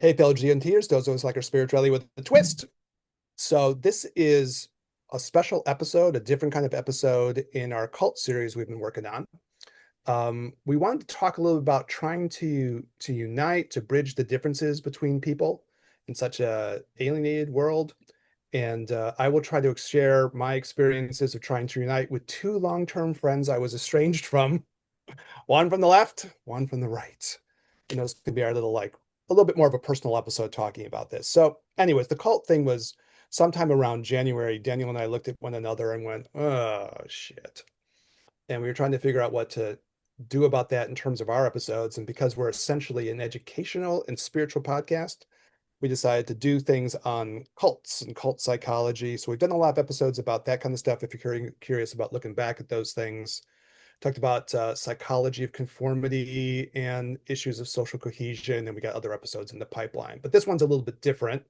Hey, fellow GNTers, those like our spirituality with a twist. So this is a special episode, a different kind of episode in our cult series we've been working on. We wanted to talk a little about trying to unite, to bridge the differences between people in such a alienated world. And I will try to share my experiences of trying to unite with two long-term friends I was estranged from, one from the left, one from the right. And those could be our little like a little bit more of a personal episode talking about this. So, anyways, the cult thing was sometime around January. Daniel and I looked at one another and went, "Oh shit!" And we were trying to figure out what to do about that in terms of our episodes. And because we're essentially an educational and spiritual podcast, we decided to do things on cults and cult psychology. So we've done a lot of episodes about that kind of stuff. If you're curious about looking back at those things, talked about psychology of conformity and issues of social cohesion, and we got other episodes in the pipeline. But this one's a little bit different.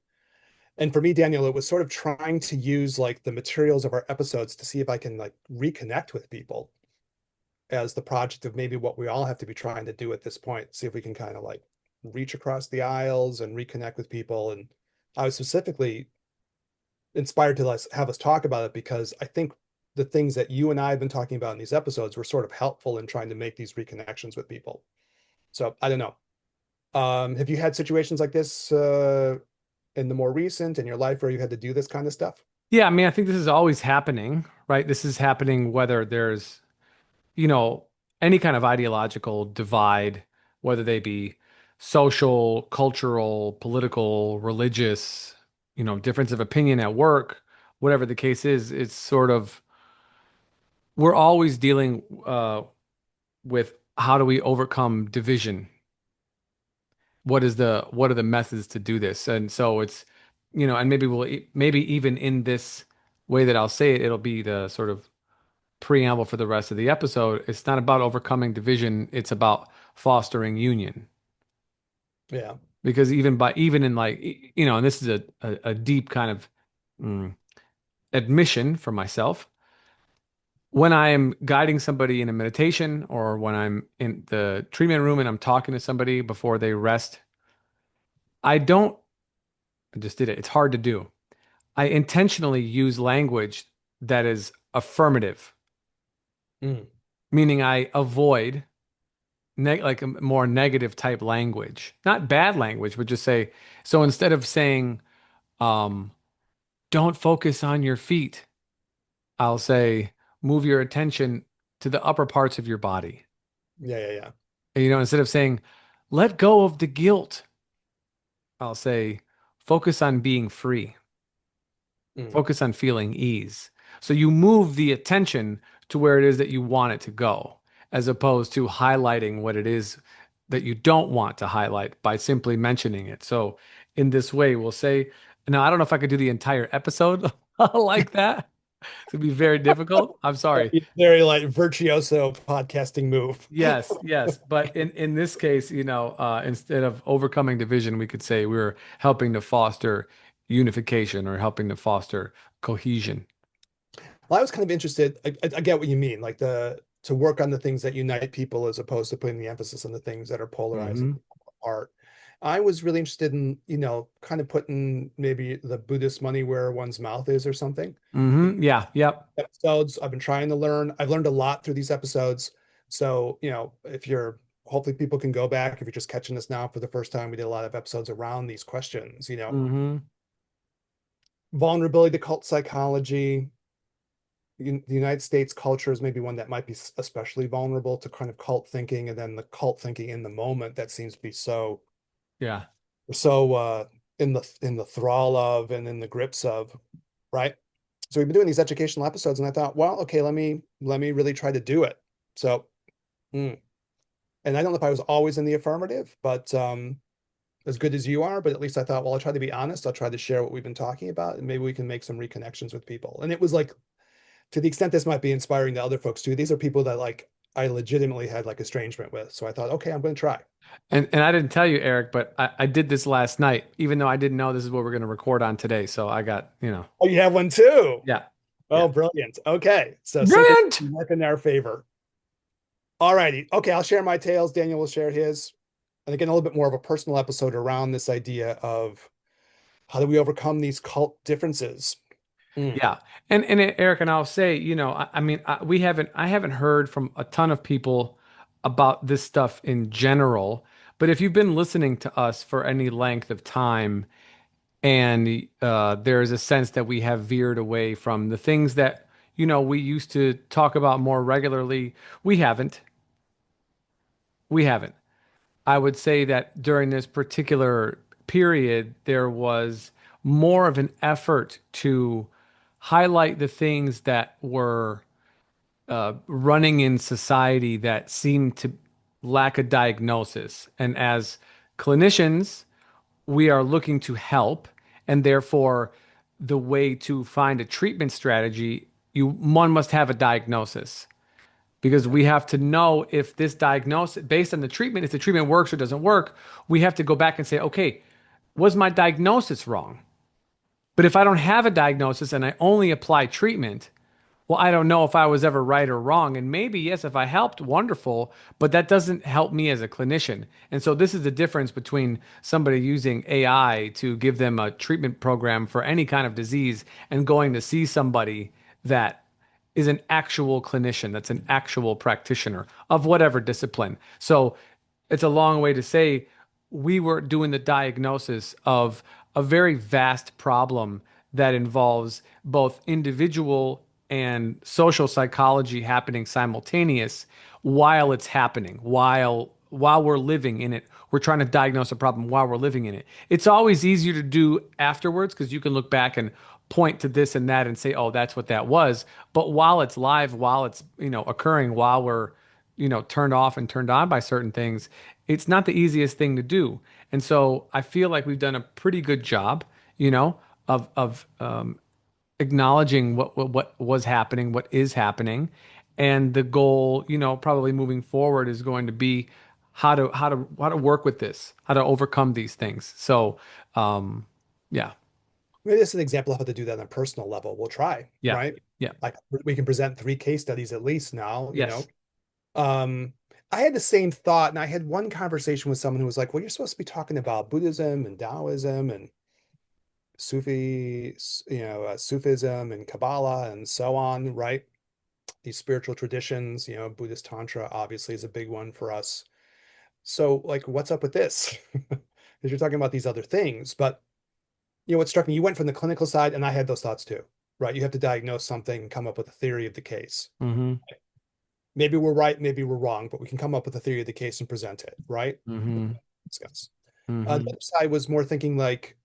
And for me, Daniel, it was sort of trying to use like the materials of our episodes to see if I can like reconnect with people as the project of maybe what we all have to be trying to do at this point. See if we can kind of like reach across the aisles and reconnect with people. And I was specifically inspired to have us talk about it because I think the things that you and I have been talking about in these episodes were sort of helpful in trying to make these reconnections with people. So I don't know. Have you had situations like this in the more recent in your life where you had to do this kind of stuff? Yeah, I mean, I think this is always happening, right? This is happening whether there's, you know, any kind of ideological divide, whether they be social, cultural, political, religious, difference of opinion at work, whatever the case is, it's sort of, we're always dealing with how do we overcome division? What are the methods to do this? And so it's, and maybe even in this way that I'll say it, it'll be the sort of preamble for the rest of the episode. It's not about overcoming division, it's about fostering union. Yeah. Because even in like, and this is a deep kind of mm, admission for myself. When I am guiding somebody in a meditation or when I'm in the treatment room and I'm talking to somebody before they rest, I don't, I just did it. It's hard to do. I intentionally use language that is affirmative, Mm. meaning I avoid like a more negative type language, not bad language, but just say, so instead of saying, um, don't focus on your feet, I'll say, move your attention to the upper parts of your body. Yeah, yeah, yeah. And, instead of saying, let go of the guilt, I'll say, focus on being free, Mm. focus on feeling ease. So you move the attention to where it is that you want it to go, as opposed to highlighting what it is that you don't want to highlight by simply mentioning it. So in this way, we'll say, now I don't know if I could do the entire episode like that. It'd be very difficult. I'm sorry. Very like virtuoso podcasting move. Yes, yes. But in this case, instead of overcoming division, we could say we're helping to foster unification or helping to foster cohesion. Well, I was kind of interested. I get what you mean, like the to work on the things that unite people as opposed to putting the emphasis on the things that are polarizing Hmm. people apart. I was really interested in, kind of putting maybe the Buddhist money where one's mouth is or something. Hmm. Yeah. Yep. Episodes I've been trying to learn. I've learned a lot through these episodes. So, if you're hopefully people can go back if you're just catching this now for the first time. We did a lot of episodes around these questions, Hmm. vulnerability to cult psychology, the United States culture is maybe one that might be especially vulnerable to kind of cult thinking, and then the cult thinking in the moment that seems to be Yeah. so in the thrall of and in the grips of, right? So we've been doing these educational episodes, and I thought, well, okay, let me really try to do it. So, mm. And I don't know if I was always in the affirmative, but as good as you are, but at least I thought, well, I'll try to be honest. I'll try to share what we've been talking about, and maybe we can make some reconnections with people. And it was like to the extent this might be inspiring to other folks too, these are people that like I legitimately had like estrangement with. So I thought, okay, I'm going to try. And I didn't tell you, Eric, but I did this last night, even though I didn't know this is what we're going to record on today. So I got, Oh, you have one too. yeah. Oh, Yeah. brilliant. Okay. So synchronous Brilliant. work in our favor. All righty. Okay. I'll share my tales. Daniel will share his. and again, a little bit more of a personal episode around this idea of how do we overcome these cult differences? Mm. Yeah. And Eric, and I'll say, I mean, I haven't heard from a ton of people about this stuff in general, but if you've been listening to us for any length of time, and there's a sense that we have veered away from the things that, we used to talk about more regularly, we haven't. We haven't. I would say that during this particular period, there was more of an effort to highlight the things that were running in society that seemed to lack a diagnosis. And as clinicians, we are looking to help, and therefore, the way to find a treatment strategy, one must have a diagnosis because we have to know if this diagnosis, based on the treatment, if the treatment works or doesn't work, we have to go back and say, okay, was my diagnosis wrong? But if I don't have a diagnosis and I only apply treatment, well, I don't know if I was ever right or wrong. And maybe, yes, if I helped, wonderful, but that doesn't help me as a clinician. And so this is the difference between somebody using AI to give them a treatment program for any kind of disease and going to see somebody that is an actual clinician, that's an actual practitioner of whatever discipline. So it's a long way to say we were doing the diagnosis of a very vast problem that involves both individual and social psychology happening simultaneous while it's happening, while we're living in it. We're trying to diagnose a problem while we're living in it. It's always easier to do afterwards because you can look back and point to this and that and say, "Oh, that's what that was." But while it's live, while it's, occurring, while we're, turned off and turned on by certain things, it's not the easiest thing to do. And so I feel like we've done a pretty good job, of acknowledging what was happening, what is happening, and the goal, probably moving forward is going to be how to work with this, how to overcome these things. So, yeah, Maybe this is an example of how to do that on a personal level. We'll try, yeah, right? yeah, Like we can present 3 case studies at least now, yes, Um, I had the same thought, and I had one conversation with someone who was like, "Well, you're supposed to be talking about Buddhism and Taoism and Sufism and Kabbalah and so on, right? These spiritual traditions, Buddhist Tantra obviously is a big one for us. So, like, what's up with this? Because you're talking about these other things, but what struck me, you went from the clinical side, and I had those thoughts too, right? You have to diagnose something, come up with a theory of the case. mm-hmm, Maybe we're right, maybe we're wrong, but we can come up with a theory of the case and present it, right? mm-hmm, Discuss. The mm-hmm, other side was more thinking like,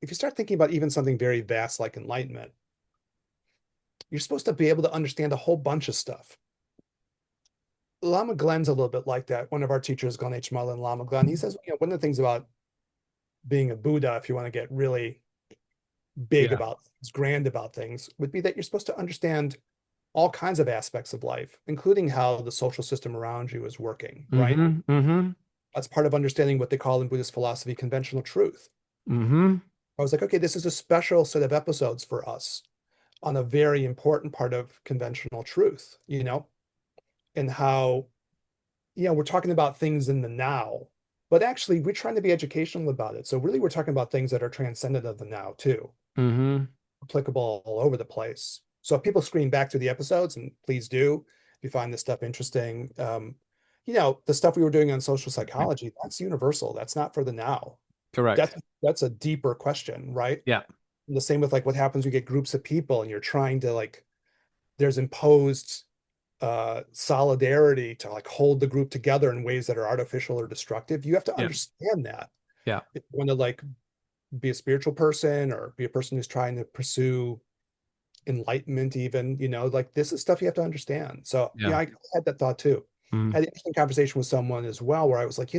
if you start thinking about even something very vast like enlightenment, you're supposed to be able to understand a whole bunch of stuff. Lama Glenn's a little bit like that. One of our teachers, Glenn H. Mullen, Lama Glenn, he says, one of the things about being a Buddha, if you want to get really big yeah, about things, grand about things, would be that you're supposed to understand all kinds of aspects of life, including how the social system around you is working, right? mm-hmm, mm-hmm, That's part of understanding what they call in Buddhist philosophy conventional truth. mm-hmm, I was like, okay, this is a special set of episodes for us on a very important part of conventional truth, and how, we're talking about things in the now, but actually we're trying to be educational about it. So really we're talking about things that are transcendent of the now too, mm-hmm, applicable all over the place. So if people screen back through the episodes, and please do, if you find this stuff interesting, the stuff we were doing on social psychology, that's universal. That's not for the now. correct, That's a deeper question, right? yeah, And the same with like what happens when you get groups of people and you're trying to like there's imposed solidarity to like hold the group together in ways that are artificial or destructive. You have to yeah, understand that yeah, if you want to like be a spiritual person or be a person who's trying to pursue enlightenment, even, like this is stuff you have to understand. So yeah, I had that thought too. mm, I had an interesting conversation with someone as well where I was like,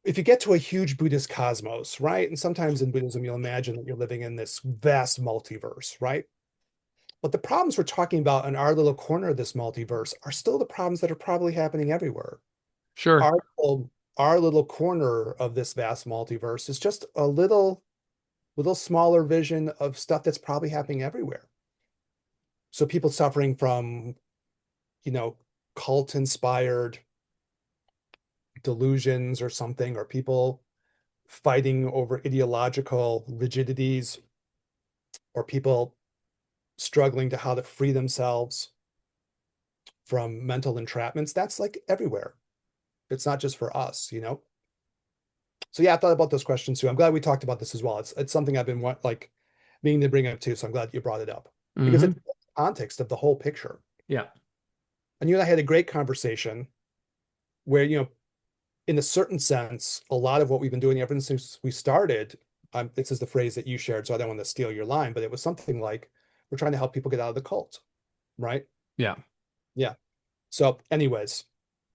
if you get to a huge Buddhist cosmos, right? And sometimes in Buddhism, you'll imagine that you're living in this vast multiverse, right? But the problems we're talking about in our little corner of this multiverse are still the problems that are probably happening everywhere. sure, Our little corner of this vast multiverse is just a little smaller vision of stuff that's probably happening everywhere. So people suffering from, you know, cult inspired delusions or something, or people fighting over ideological rigidities, or people struggling to how to free themselves from mental entrapments. That's like everywhere. It's not just for us, you know? So yeah, I thought about those questions too. I'm glad we talked about this as well. It's something I've been like meaning to bring up too. So I'm glad you brought it up because Hmm. it's the context of the whole picture. Yeah. And you and I had a great conversation where, in a certain sense, a lot of what we've been doing ever since we started, this is the phrase that you shared, so I don't want to steal your line, but it was something like we're trying to help people get out of the cult, right? Yeah. Yeah. So, anyways,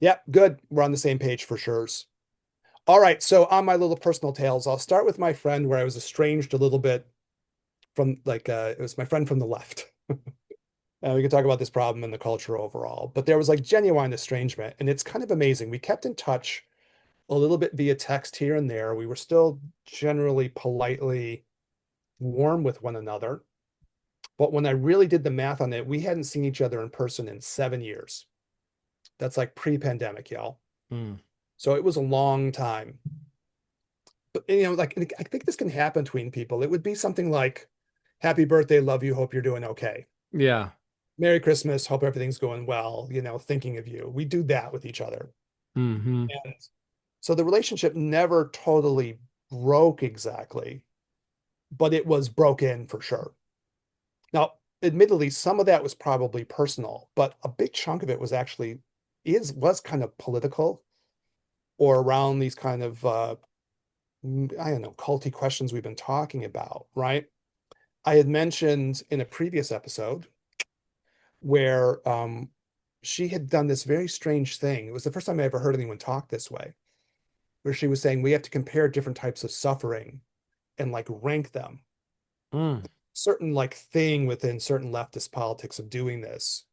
yeah, good. We're on the same page for sure. All right. So, on my little personal tales, I'll start with my friend where I was estranged a little bit from it was my friend from the left. We can talk about this problem in the culture overall, but there was like genuine estrangement, and it's kind of amazing. We kept in touch a little bit via text here and there. We were still generally politely warm with one another. But when I really did the math on it, we hadn't seen each other in person in 7 years. That's like pre-pandemic, y'all. Mm. So it was a long time. But like I think this can happen between people. It would be something like, "Happy birthday, love you, hope you're doing okay. Yeah. Merry Christmas, hope everything's going well, thinking of you." We do that with each other. Hmm. And so the relationship never totally broke exactly, but it was broken for sure. Now, admittedly, some of that was probably personal, but a big chunk of it was actually was kind of political or around these kind of I don't know, culty questions we've been talking about, right? I had mentioned in a previous episode where she had done this very strange thing. It was the first time I ever heard anyone talk this way, where she was saying we have to compare different types of suffering and like rank them. Mm. Certain like thing within certain leftist politics of doing this.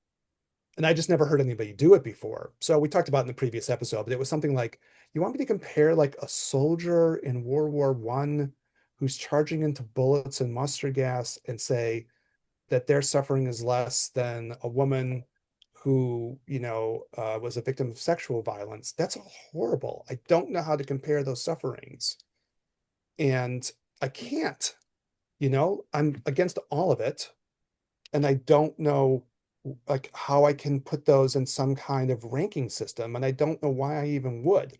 And I just never heard anybody do it before. So we talked about it in the previous episode, but it was something like, you want me to compare like a soldier in World War I who's charging into bullets and mustard gas and say that their suffering is less than a woman who, was a victim of sexual violence. That's horrible. I don't know how to compare those sufferings. And I can't, I'm against all of it. And I don't know like how I can put those in some kind of ranking system, and I don't know why I even would.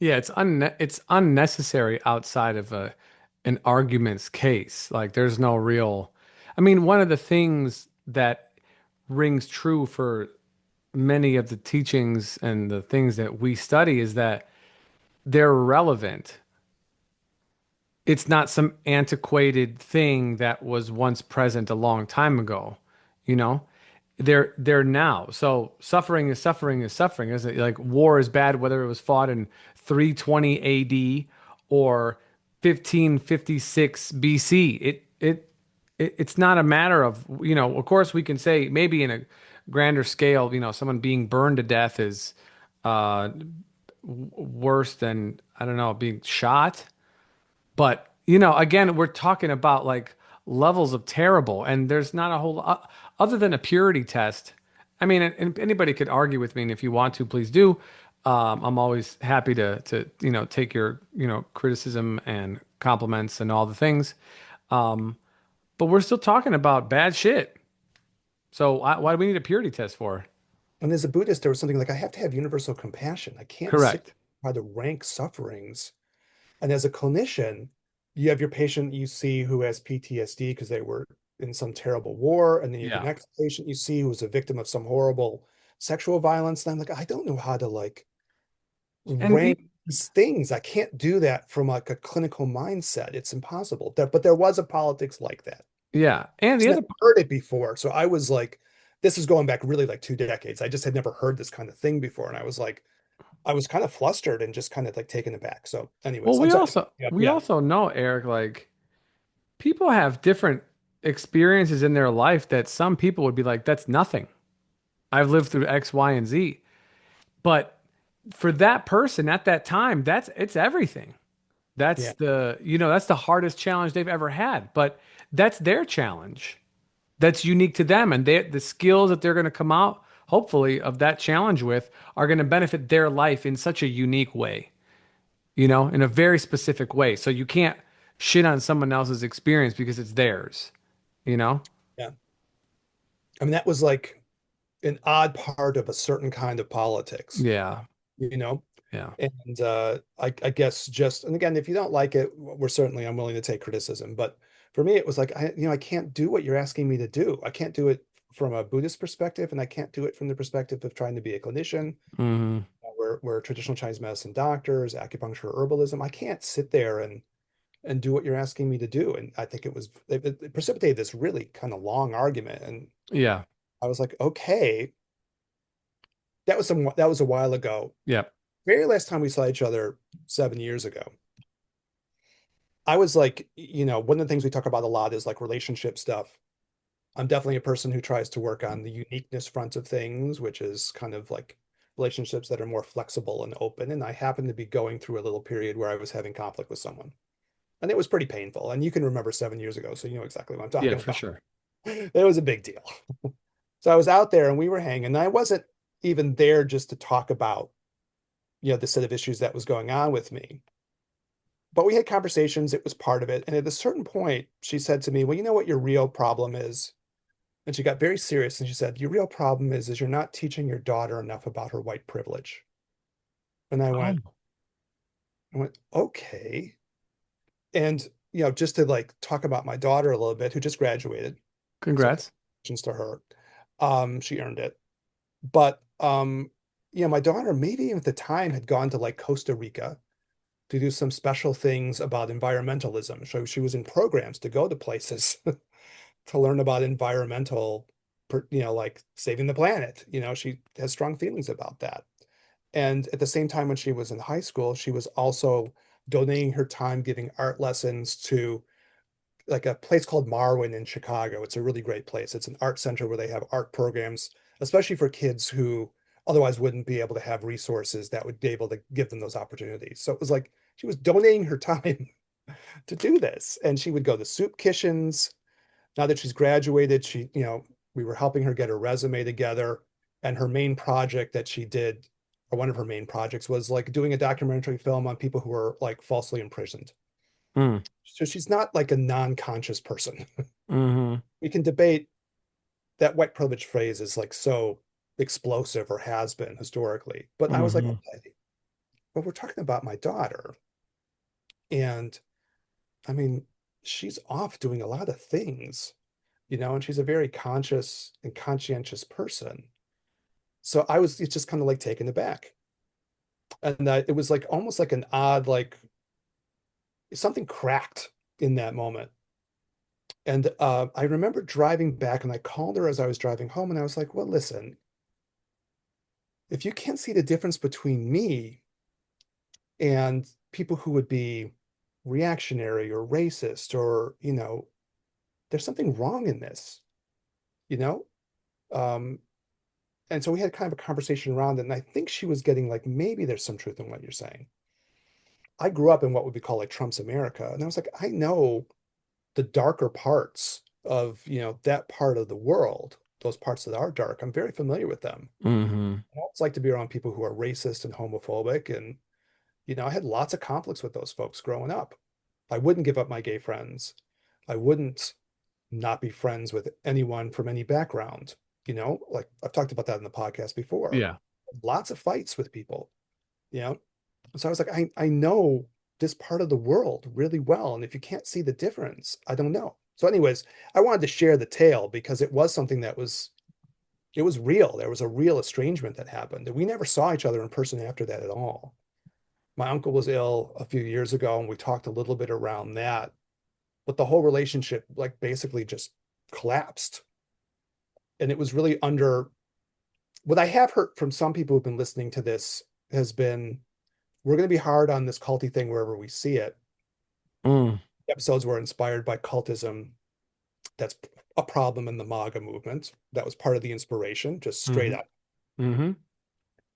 Yeah, it's unnecessary outside of an argument's case. Like there's no real I mean, one of the things that rings true for many of the teachings and the things that we study is that they're relevant. It's not some antiquated thing that was once present a long time ago, you know? They're now. So suffering is suffering is suffering. Isn't it? Like war is bad whether it was fought in 320 AD or 1556 BC. It's not a matter of, of course we can say maybe in a grander scale, someone being burned to death is uh worse than, I don't know, being shot. But, again, we're talking about like levels of terrible, and there's not a whole other than a purity test. I mean, and anybody could argue with me, and if you want to, please do. I'm always happy to take your criticism and compliments and all the things. Um, but we're still talking about bad shit. So why do we need a purity test for? And as a Buddhist, there was something like I have to have universal compassion. I can't sit Correct. try to rank sufferings. And as a clinician, you have your patient you see who has PTSD because they were in some terrible war, and then you have the Yeah. next patient you see who's a victim of some horrible sexual violence. And I'm like, I don't know how to like And rank these things. I can't do that from like a clinical mindset. It's impossible. But there was a politics like that. yeah. And Just the never other heard it before. So I was like, this is going back really like 2 decades. I just had never heard this kind of thing before. And I was like, I was kind of flustered and just kind of like taken aback. So, well, anyways, I'm we sorry. also Yeah, we yeah, also know, Eric, like people have different experiences in their life that some people would be like, that's nothing. I've lived through X, Y, and Z. But for that person at that time, it's everything. yeah. That's the hardest challenge they've ever had. But that's their challenge. That's unique to them. And the skills that they're going to come out hopefully, of that challenge with are going to benefit their life in such a unique way, you know, in a very specific way. So you can't shit on someone else's experience because it's theirs, you know? Yeah. I mean, that was like an odd part of a certain kind of politics, Yeah. you know? Yeah. And I guess just, and again, if you don't like it, I'm willing to take criticism. But for me, it was like, I can't do what you're asking me to do. I can't do it from a Buddhist perspective, and I can't do it from the perspective of trying to be a clinician. Hmm. We're traditional Chinese medicine doctors, acupuncture, herbalism. I can't sit there and do what you're asking me to do. And I think it precipitated this really kind of long argument. And Yeah. I was like, okay, that was a while ago. Yeah. Very last time we saw each other 7 years ago. I was like, one of the things we talk about a lot is like relationship stuff. I'm definitely a person who tries to work on the uniqueness front of things, which is kind of like relationships that are more flexible and open. And I happened to be going through a little period where I was having conflict with someone. And it was pretty painful. And you can remember 7 years ago, so you know exactly what I'm Yeah, talking for about. sure. It was a big deal. So I was out there and we were hanging. And I wasn't even there just to talk about, the set of issues that was going on with me. But we had conversations, it was part of it. And at a certain point, she said to me, well, you know what your real problem is? And she got very serious and she said, your real problem is you're not teaching your daughter enough about her white privilege. And Oh, I went, okay. And, just to like talk about my daughter a little bit, who just graduated. So congrats. congratulations to her. She earned it. But, my daughter, maybe even at the time, had gone to like Costa Rica to do some special things about environmentalism. So she was in programs to go to places to learn about environmental, like saving the planet. She has strong feelings about that. And at the same time, when she was in high school, she was also donating her time giving art lessons to like a place called Marwin in Chicago. It's a really great place. It's an art center where they have art programs, especially for kids who otherwise wouldn't be able to have resources that would be able to give them those opportunities. So it was like she was donating her time to do this. And she would go to soup kitchens. Now that she's graduated, we were helping her get her resume together. And her main project that she did, or one of her main projects, was like doing a documentary film on people who were like falsely imprisoned. Mm. So she's not like a non-conscious person. Hmm. We can debate that white privilege phrase is like so explosive or has been historically. But I was like, Hmm. okay, but we're talking about my daughter. And I mean, she's off doing a lot of things, and she's a very conscious and conscientious person. So it's just kind of like taken aback. And it was like almost like an odd, like something cracked in that moment. And I remember driving back and I called her as I was driving home and I was like, well, listen, if you can't see the difference between me and people who would be reactionary or racist or, there's something wrong in this, you know? Um, and so we had kind of a conversation around it. And I think she was getting like, maybe there's some truth in what you're saying. I grew up in what would be called like Trump's America. And I was like, I know the darker parts of, that part of the world, those parts that are dark. I'm very familiar with them. Hmm. I always like to be around people who are racist and homophobic. And, I had lots of conflicts with those folks growing up. I wouldn't give up my gay friends. I wouldn't not be friends with anyone from any background. Like I've talked about that in the podcast before. Yeah. Lots of fights with people, you know? So I was like, I know this part of the world really well. And if you can't see the difference, I don't know. So, anyways, I wanted to share the tale because it was something it was real. There was a real estrangement that happened. And we never saw each other in person after that at all. My uncle was ill a few years ago, and we talked a little bit around that. But the whole relationship, like, basically just collapsed. And it was really under what I have heard from some people who've been listening to this has been we're going to be hard on this culty thing wherever we see it. Mm. Episodes were inspired by cultism. That's a problem in the MAGA movement. That was part of the inspiration, just straight Hmm. up. Hmm.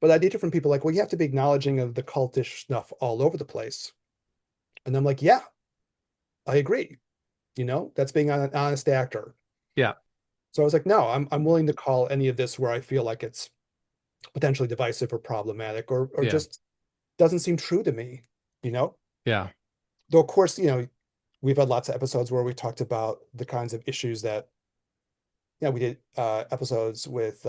But I did it from people like, well, you have to be acknowledging of the cultish stuff all over the place. And I'm like, yeah, I agree. That's being an honest actor. Yeah. So I was like, no, I'm willing to call any of this where I feel like it's potentially divisive or problematic or Yeah. just doesn't seem true to me, you know? Yeah. Though of course, we've had lots of episodes where we talked about the kinds of issues that, we did episodes with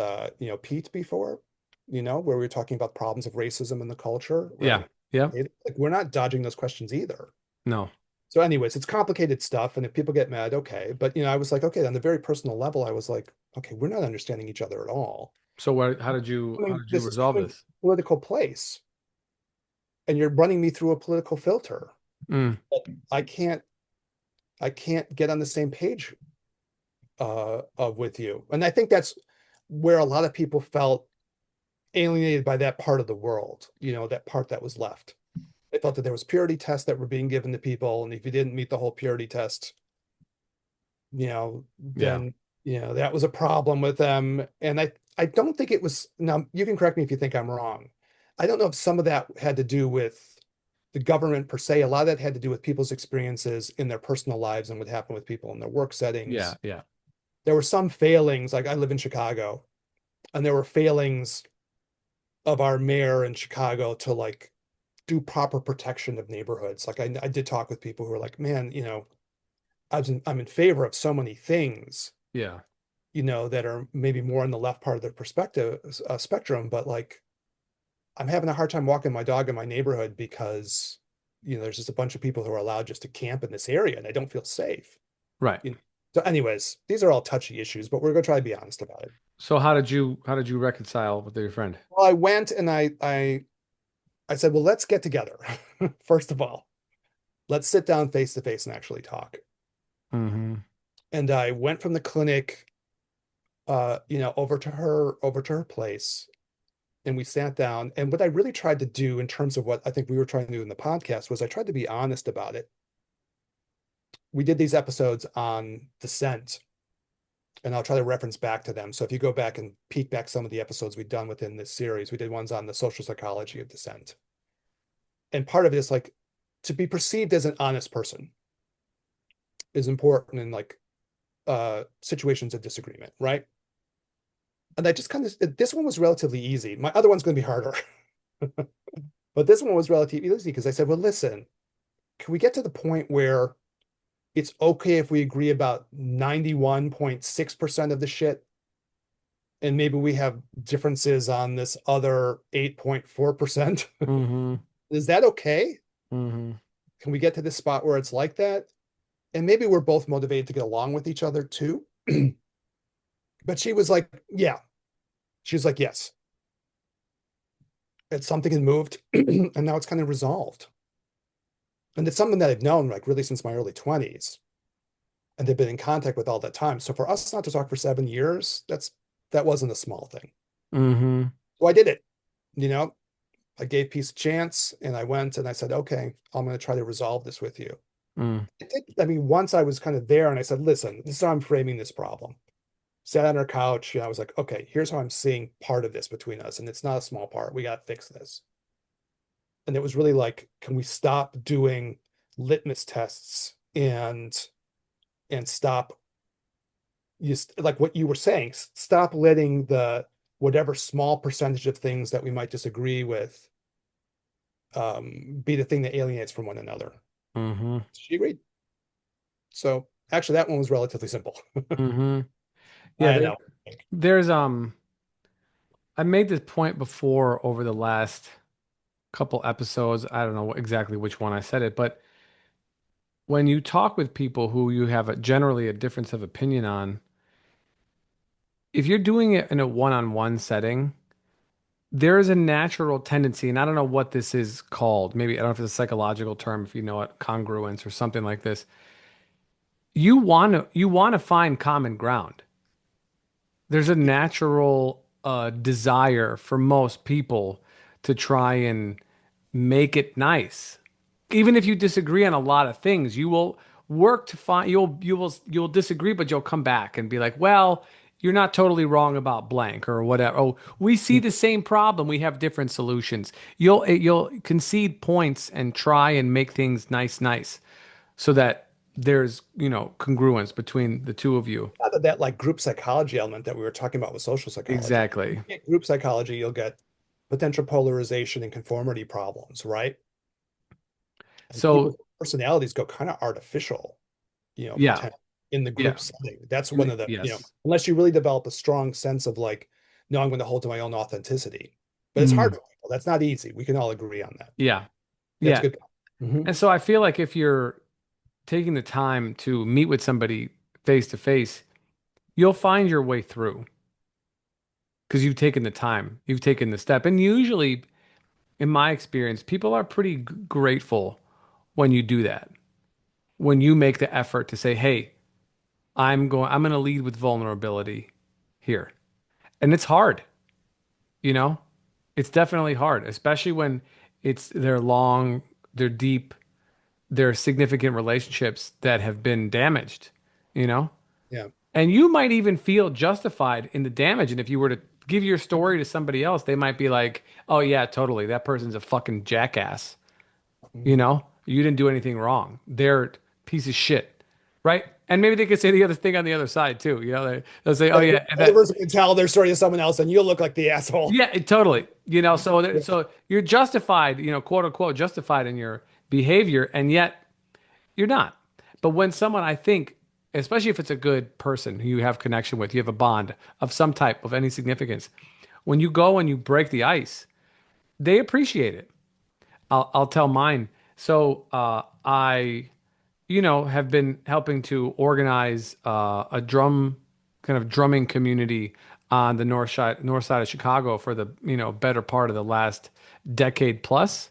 Pete before, where we were talking about problems of racism in the culture, Yeah. right? Yeah. Like we're not dodging those questions either. No. So, anyways, it's complicated stuff, and if people get mad, okay. But I was like, okay, on the very personal level, I was like, okay, we're not understanding each other at all. So how did you This is resolve coming from this? a political place, and you're running me through a political filter. Mm, But I can't get on the same page with you. And I think that's where a lot of people felt alienated by that part of the world, that part that was left. They felt that there was purity tests that were being given to people, and if you didn't meet the whole purity test, yeah. then that was a problem with them. And I don't think it was. Now you can correct me if you think I'm wrong. I don't know if some of that had to do with the government per se. A lot of that had to do with people's experiences in their personal lives and what happened with people in their work Yeah. settings. Yeah. There were some failings, like I live in Chicago, and there were failings of our mayor in Chicago to like do proper protection of neighborhoods. Like I did talk with people who were like, man, I'm in favor of so many things, Yeah. that are maybe more on the left part of the perspective spectrum, but like I'm having a hard time walking my dog in my neighborhood because there's just a bunch of people who are allowed just to camp in this area and I don't feel safe. Right. You know? So, anyways, these are all touchy issues, but we're gonna try to be honest about it. So how did you reconcile with your friend? Well, I went and I said, well, let's get together. First of all, let's sit down face to face and actually talk. Mm-hmm. And I went from the clinic, over to her place, and we sat down. And what I really tried to do in terms of what I think we were trying to do in the podcast was I tried to be honest about it. We did these episodes on dissent, and I'll try to reference back to them. So if you go back and peek back some of the episodes we've done within this series, we did ones on the social psychology of dissent. And part of it is like to be perceived as an honest person is important in like situations of disagreement, right? And I just kind of this one was relatively easy. My other one's going to be harder, but this one was relatively easy because I said, well, listen, can we get to the point where it's okay if we agree about 91.6% of the shit, and maybe we have differences on this other 8.4%? Mm-hmm. Is that okay? Mm-hmm. Can we get to this spot where it's like that? And maybe we're both motivated to get along with each other too. But she was like, yeah. She was like, yes. It's something had moved and now it's kind of resolved. And it's something that I've known like really since my early 20s and they've been in contact with all that time. So for us not to talk for 7 years, that wasn't a small thing. Mm-hmm. So I did it. You know, I gave peace a chance and I went and I said, okay, I'm going to try to resolve this with you. Mm. I mean, once I was kind of there and I said, listen, this is how I'm framing this problem. Sat on our couch, I was like, okay, here's how I'm seeing part of this between us. And it's not a small part. We got to fix this. And it was really like, can we stop doing litmus tests and stop like what you were saying, stop letting the whatever small percentage of things that we might disagree with be the thing that alienates from one another. Mm-hmm. She agreed. So actually that one was relatively simple. Mm-hmm. Yeah, I know. there's I made this point before over the last couple episodes. I don't know exactly which one I said it, but when you talk with people who you have generally a difference of opinion on, if you're doing it in a one-on-one setting, there is a natural tendency, and I don't know what this is called. Maybe I don't know if it's a psychological term, if you know it, congruence or something like this. You want to find common ground. There's a natural desire for most people to try and make it nice. Even if you disagree on a lot of things, you will work to find you'll disagree, but you'll come back and be like, well, you're not totally wrong about blank or whatever. Oh, we see the same problem. We have different solutions. You'll concede points and try and make things nice, so that there's, congruence between the two of you. That like group psychology element that we were talking about with social psychology. If Exactly. you get group psychology, you'll get potential polarization and conformity problems, right? And So, people's personalities go kind of artificial, yeah, potential in the yeah, group setting. That's one of the, yes. unless you really develop a strong sense of like, no, I'm going to hold to my own authenticity. But it's hard Mm, for people. That's not easy. We can all agree on that. yeah, That's a yeah. good point. And so I feel like if you're taking the time to meet with somebody face to face, you'll find your way through because you've taken the time, you've taken the step. And usually, in my experience, people are pretty grateful when you do that. When you make the effort to say, "Hey, I'm going to lead with vulnerability here." And it's hard, you know? It's definitely hard, especially when they're long, they're deep, they're significant relationships that have been damaged, you know? Yeah. And you might even feel justified in the damage. And if you were to give your story to somebody else, they might be like, "Oh yeah, totally. That person's a fucking jackass." You Mhm. know, you didn't do anything wrong. They're a piece of shit, right? And maybe they could say the other thing on the other side too. They'll say, "Oh The yeah, and other that, person can tell their story to someone else, and you'll look like the asshole. yeah, totally." So Yeah. so you're justified, quote unquote, justified in your behavior, and yet you're not. But when someone, I think, especially if it's a good person who you have connection with, you have a bond of some type of any significance, when you go and you break the ice, they appreciate it. I'll tell mine. So I have been helping to organize a kind of drumming community on the north side of Chicago for the, better part of the last decade plus.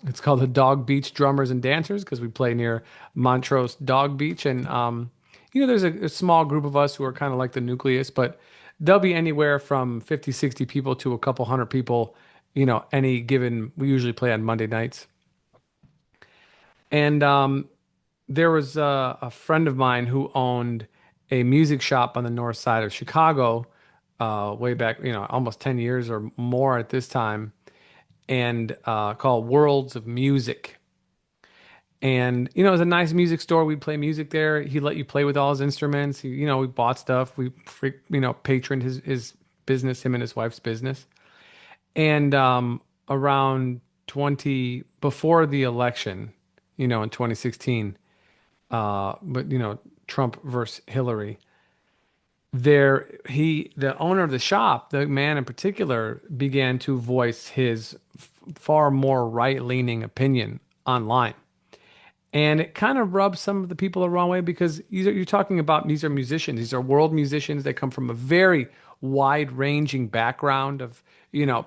It's called the Dog Beach Drummers and Dancers because we play near Montrose Dog Beach. And, there's a small group of us who are kind of like the nucleus, but there'll be anywhere from 50, 60 people to a couple hundred people, any given, we usually play on Monday nights. And there was a friend of mine who owned a music shop on the north side of Chicago, way back, almost 10 years or more at this time, and called Worlds of Music. And, it was a nice music store. We'd play music there. He let you play with all his instruments. We bought stuff. Patroned his business, him and his wife's business. And around before the election, in 2016, but Trump versus Hillary. The owner of the shop, the man in particular, began to voice his far more right-leaning opinion online. And it kind of rubs some of the people the wrong way because you're talking about these are musicians. These are world musicians. They come from a very wide-ranging background of,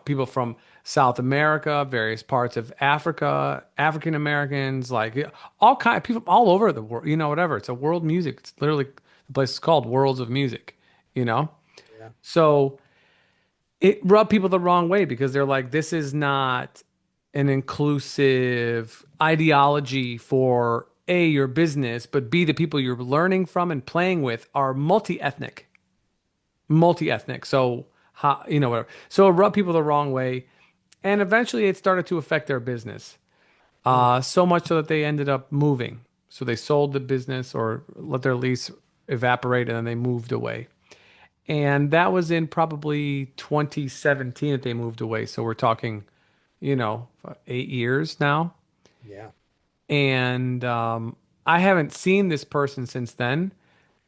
people from South America, various parts of Africa, African Americans, like all kind of people all over the world, whatever. It's a world music. It's literally the place is called Worlds of Music, you know? Yeah. So it rubbed people the wrong way because they're like, this is not an inclusive ideology for A, your business, but B, the people you're learning from and playing with are multi-ethnic, multi-ethnic. So, whatever. So it rubbed people the wrong way. And eventually it started to affect their business. Mm. So much so that they ended up moving. So they sold the business or let their lease evaporate and then they moved away. And that was in probably 2017 that they moved away. So we're talking, 8 years now. Yeah. And I haven't seen this person since then.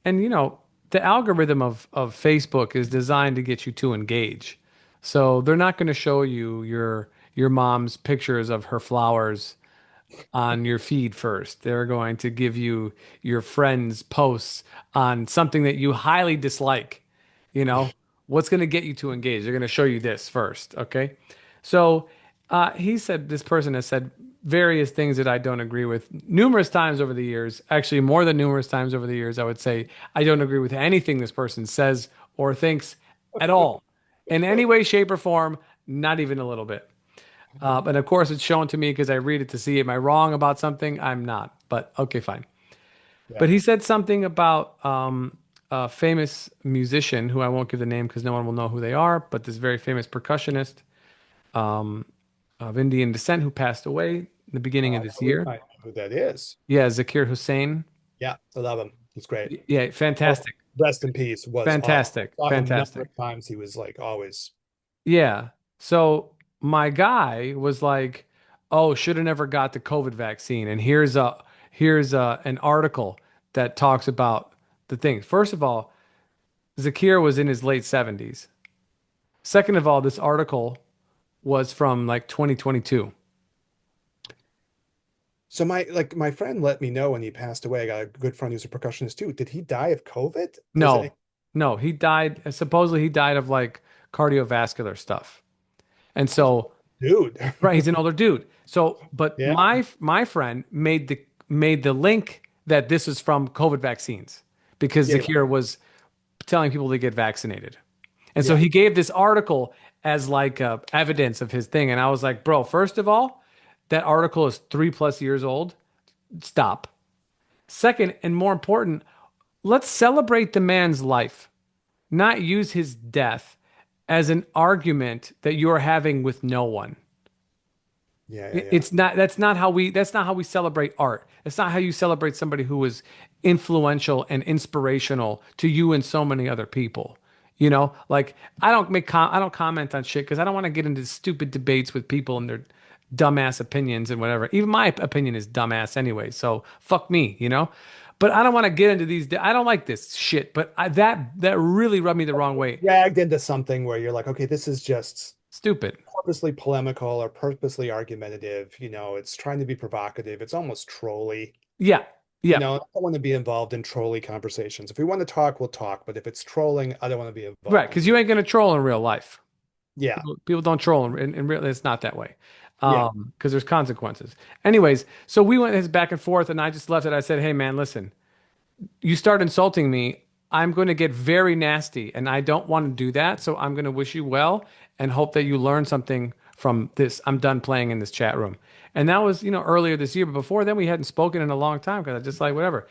And, the algorithm of Facebook is designed to get you to engage. So they're not going to show you your mom's pictures of her flowers on your feed first. They're going to give you your friends' posts on something that you highly dislike. You know, what's going to get you to engage? They're going to show you this first. Okay. So this person has said various things that I don't agree with numerous times over the years. Actually, more than numerous times over the years, I would say I don't agree with anything this person says or thinks at all in any way, shape, or form, not even a little bit. And of course, it's shown to me because I read it to see am I wrong about something? I'm not, but okay, fine. Yeah. But he said something about a famous musician who I won't give the name because no one will know who they are, but this very famous percussionist of Indian descent who passed away in the beginning of this I believe year. who that is. Yeah, Zakir Hussain. Yeah, I love him. He's great. Yeah, Oh, fantastic. rest in peace was awesome. Fantastic. Saw him a number Fantastic. of times. He was like always. Yeah. So my guy was like, "Oh, should have never got the COVID vaccine." And here's an article that talks about the things. First of all, Zakir was in his late 70s. Second of all, this article was from like 2022. So my friend let me know when he passed away. I got a good friend who's a percussionist too. Did he die of COVID? Does No, it? no, he died. Supposedly he died of like cardiovascular stuff. And He's so, dude. right, he's an older dude. So, but Yeah, my friend made the link that this is from COVID vaccines because yeah, Zakir was telling people to get vaccinated. And so yeah, he gave this article as like evidence of his thing. And I was like, bro, first of all, that article is 3+ years old. Stop. Second, and more important, let's celebrate the man's life, not use his death as an argument that you're having with no one. yeah, yeah, yeah. It's not, that's not how we celebrate art. That's not how you celebrate somebody who was influential and inspirational to you and so many other people. You know, like I don't comment on shit because I don't want to get into stupid debates with people and their dumbass opinions and whatever. Even my opinion is dumbass anyway, so fuck me, you know. But I don't want to get into these. I don't like this shit. But that really rubbed me the wrong way. Dragged into something where you're like, okay, this is just Stupid. purposely polemical or purposely argumentative. It's trying to be provocative. It's almost trolly. Yeah, yeah, I don't want to be involved in trolly conversations. If we want to talk, we'll talk. But if it's trolling, I don't want to be right. involved in Because it. you ain't gonna troll in real life. Yeah, People don't troll in real. It's not that way. yeah, Because there's consequences. Anyways, so we went this back and forth, and I just left it. I said, "Hey, man, listen. You start insulting me, I'm going to get very nasty, and I don't want to do that. So I'm going to wish you well and hope that you learn something from this. I'm done playing in this chat room." And that was, earlier this year. But before then, we hadn't spoken in a long time because I just like whatever.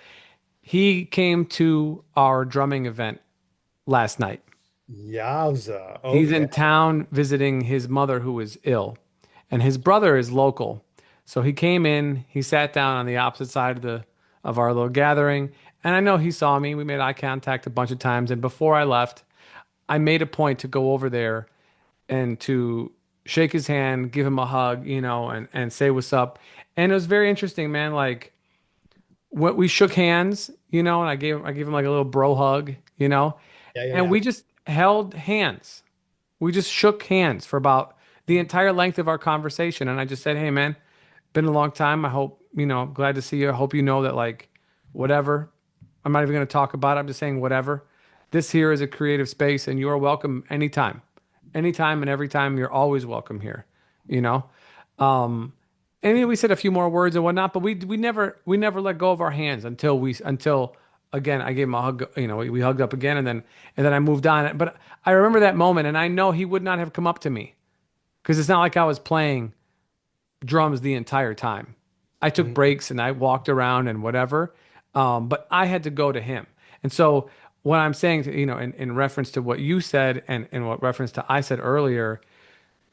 He came to our drumming event last night. yowza. He's Okay. in town visiting his mother who is ill, and his brother is local. So he came in, he sat down on the opposite side of our little gathering, and I know he saw me. We made eye contact a bunch of times, and before I left, I made a point to go over there and to shake his hand, give him a hug, and say what's up. And it was very interesting, man. Like what we shook hands, and I gave him like a little bro hug, Yeah, yeah, and yeah. we just held hands. We just shook hands for about the entire length of our conversation. And I just said, "Hey, man, been a long time. I hope, glad to see you. I hope you know that, like, whatever. I'm not even going to talk about it. I'm just saying, whatever. This here is a creative space, and you are welcome anytime. Anytime and every time. You're always welcome here, you know? Um, and then we said a few more words and whatnot, but we never let go of our hands until again I gave him a hug. We hugged up again, and then I moved on. But I remember that moment, and I know he would not have come up to me because it's not like I was playing drums the entire time. I took Mhm. breaks and I walked around and whatever, but I had to go to him. And so what I'm saying, in reference to what you said and what reference to I said earlier,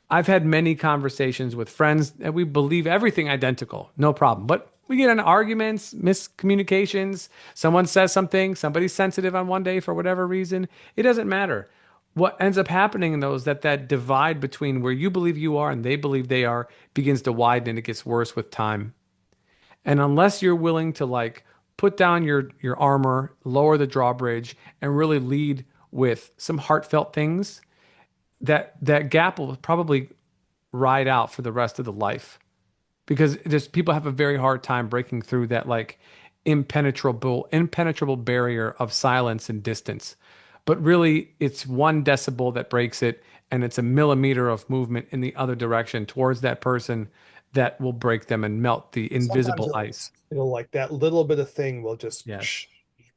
I've had many conversations with friends that we believe everything identical, no problem. But we get in arguments, miscommunications. Someone says something, somebody's sensitive on one day for whatever reason. It doesn't matter. What ends up happening though is that divide between where you believe you are and they believe they are begins to widen and it gets worse with time. And unless you're willing to like put down your armor, lower the drawbridge, and really lead with some heartfelt things, that gap will probably ride out for the rest of the life because just people have a very hard time breaking through that like impenetrable barrier of silence and distance. But really, it's 1 decibel that breaks it, and it's a millimeter of movement in the other direction towards that person that will break them and melt the Sometimes invisible ice. it'll like that little bit of thing will just Yes.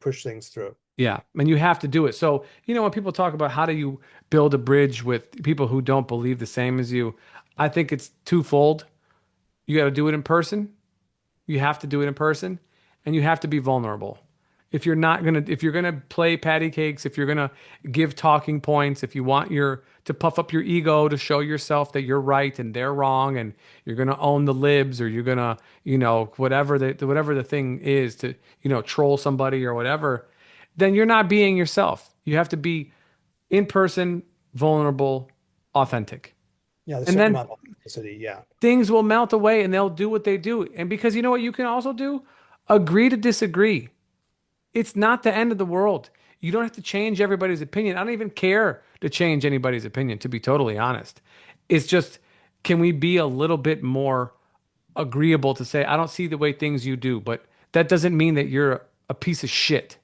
push things through. Yeah, and you have to do it. So, when people talk about how do you build a bridge with people who don't believe the same as you, I think it's twofold. You got to do it in person. You have to do it in person, and you have to be vulnerable. If you're gonna play patty cakes, if you're gonna give talking points, if you want your to puff up your ego to show yourself that you're right and they're wrong, and you're gonna own the libs, or you're gonna, whatever the thing is to, troll somebody or whatever, then you're not being yourself. You have to be in person, vulnerable, authentic. Yeah, there's a And certain then amount of authenticity. Yeah. things will melt away and they'll do what they do. And because you know what you can also do? Agree to disagree. It's not the end of the world. You don't have to change everybody's opinion. I don't even care to change anybody's opinion, to be totally honest. It's just, can we be a little bit more agreeable to say, I don't see the way things you do, but that doesn't mean that you're a piece of shit.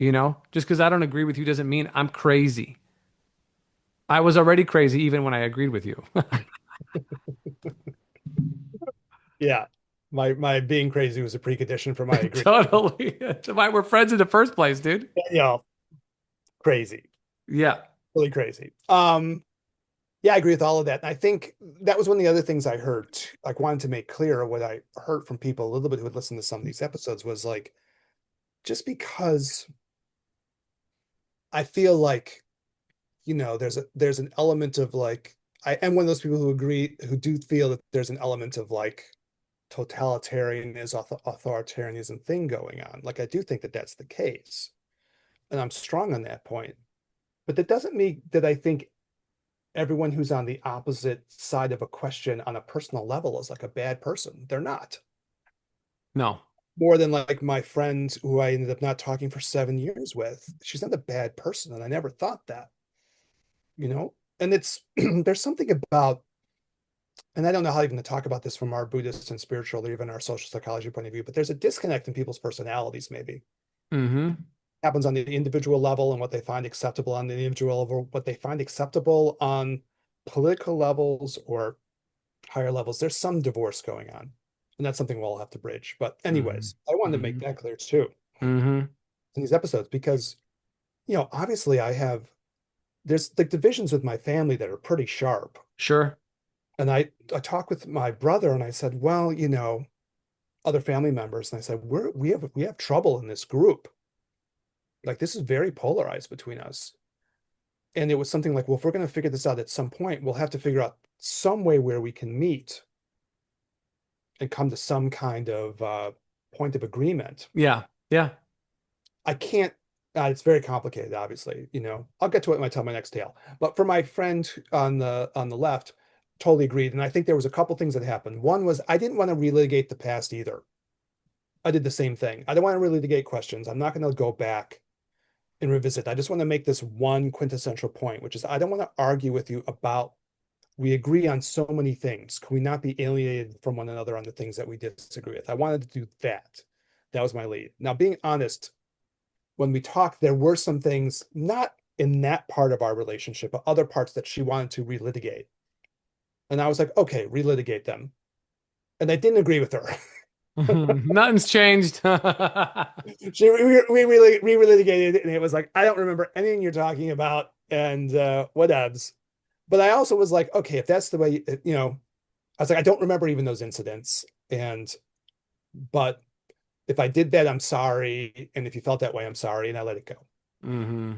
Just because I don't agree with you doesn't mean I'm crazy. I was already crazy even when I agreed with you. Yeah. My being crazy was a precondition for my agreement. Totally. That's why we're friends in the first place, dude. Yeah, crazy. Yeah. Really crazy. Yeah, I agree with all of that. And I think that was one of the other things I heard, like wanted to make clear what I heard from people a little bit who had listened to some of these episodes was like, just because I feel like, there's an element of like, I am one of those people who do feel that there's an element of like authoritarianism thing going on. Like, I do think that that's the case. And I'm strong on that point. But that doesn't mean that I think everyone who's on the opposite side of a question on a personal level is like a bad person. They're not. No. More than like my friend who I ended up not talking for 7 years with. She's not a bad person. And I never thought that, you know? And it's, there's something about, and I don't know how even to talk about this from our Buddhist and spiritual or even our social psychology point of view, but there's a disconnect in people's personalities, maybe. Mm-hmm. Happens on the individual level and what they find acceptable on the individual level, what they find acceptable on political levels or higher levels. There's some divorce going on, and that's something we'll have to bridge. But Mm-hmm. anyways, I wanted to make Mm-hmm. that clear too Mm-hmm. in these episodes because, obviously there's like divisions with my family that are pretty sharp. Sure. And I talked with my brother and I said, well, other family members, and I said, we have trouble in this group. Like, this is very polarized between us. And it was something like, well, if we're going to figure this out at some point, we'll have to figure out some way where we can meet and come to some kind of point of agreement. Yeah. Yeah. I can't, it's very complicated, obviously. I'll get to it when I tell my next tale. But for my friend on the left, totally agreed. And I think there was a couple things that happened. One was I didn't want to relitigate the past either. I did the same thing. I don't want to relitigate questions. I'm not going to go back and revisit. I just want to make this one quintessential point, which is I don't want to argue with you about we agree on so many things. Can we not be alienated from one another on the things that we disagree with? I wanted to do that. That was my lead. Now, being honest, when we talked, there were some things not in that part of our relationship, but other parts that she wanted to relitigate. And I was like, okay, relitigate them. And I didn't agree with her. Nothing's changed. She we really re-relitigated, and it was like, I don't remember anything you're talking about, and whatevs. But I also was like, okay, if that's the way, I was like, I don't remember even those incidents, but if I did that, I'm sorry, and if you felt that way, I'm sorry, and I let it go. Hmm.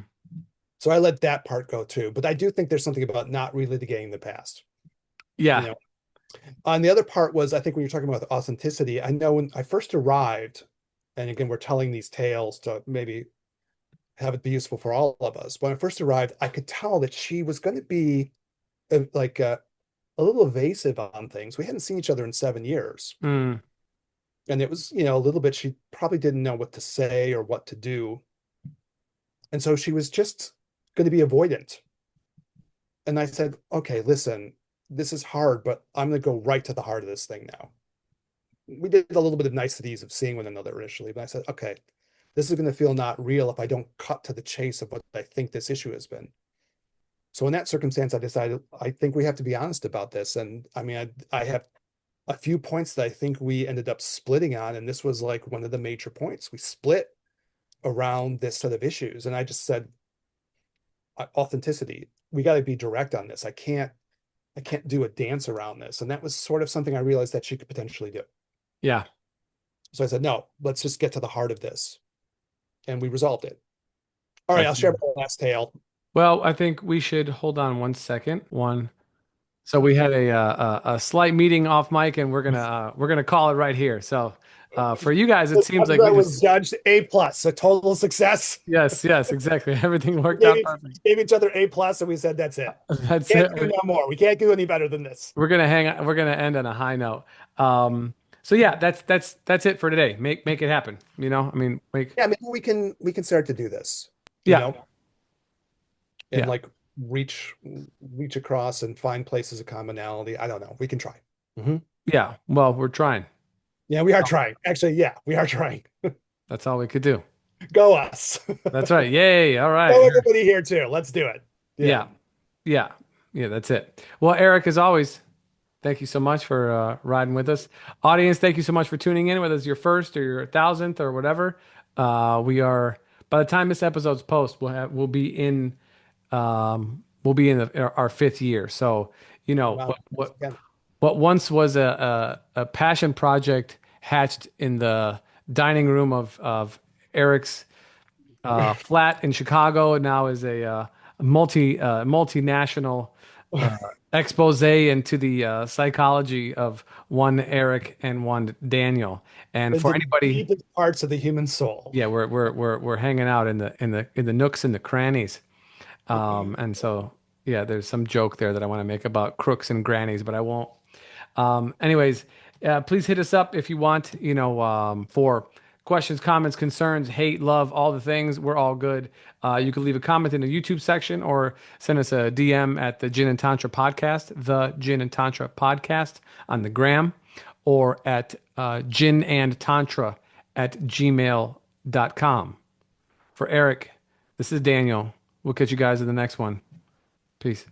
So I let that part go too. But I do think there's something about not relitigating the past. You Yeah. know, and the other part was, I think when you're talking about authenticity, I know when I first arrived, and again, we're telling these tales to maybe have it be useful for all of us. When I first arrived, I could tell that she was going to be like a little evasive on things. We hadn't seen each other in 7 years. Mm. And it was, a little bit, she probably didn't know what to say or what to do. And so she was just going to be avoidant. And I said, okay, listen, this is hard, but I'm going to go right to the heart of this thing now. We did a little bit of niceties of seeing one another initially, but I said, okay, this is going to feel not real if I don't cut to the chase of what I think this issue has been. So in that circumstance, I decided I think we have to be honest about this. And I mean, I have a few points that I think we ended up splitting on, and this was like one of the major points. We split around this set of issues, and I just said, authenticity. We got to be direct on this. I can't do a dance around this, and that was sort of something I realized that she could potentially do. Yeah. So I said, no, let's just get to the heart of this. And we resolved it. All right, I I'll share see. my last tale. Well, I think we should hold on one second. One. So we had a slight meeting off mic, and we're gonna call it right here. So for you guys, it This seems like we episode was just judged A plus, a total success. yes, exactly. Everything We worked gave out each, perfect. gave each other A plus, and we said that's it. That's Can't it. do no more. We can't do any better than this. We're gonna hang. We're gonna end on a high note. So yeah, that's it for today. Make it happen. You know, I mean, make Yeah, maybe we can start to do this, you yeah, know, and yeah, like reach reach across and find places of commonality. I don't know. We can try. Hmm. yeah. Well, we're trying. Yeah, we are trying. Actually, yeah, we are trying. That's all we could do. Go us. That's right. Yay! All Go right. everybody here too. Let's do it. Yeah. Yeah, yeah, yeah. That's it. Well, Eric, as always. Thank you so much for riding with us. Audience, thank you so much for tuning in, whether it's your first or your thousandth or whatever. We are, by the time this episode's post, we'll be in our fifth year. So, you Oh, know, wow. Again. what once was a passion project hatched in the dining room of Eric's flat in Chicago, and now is a multinational expose into the psychology of one Eric and one Daniel. And Into for the anybody, deepest parts of the human soul. yeah, we're hanging out in the nooks and the crannies. And so yeah, there's some joke there that I want to make about crooks and grannies, but I won't. Anyways, please hit us up if you want, for questions, comments, concerns, hate, love, all the things. We're all good. You can leave a comment in the YouTube section or send us a DM at the Gin and Tantra podcast, the Gin and Tantra podcast on the gram, or at ginandtantra at gmail.com. For Eric, this is Daniel. We'll catch you guys in the next one. Peace.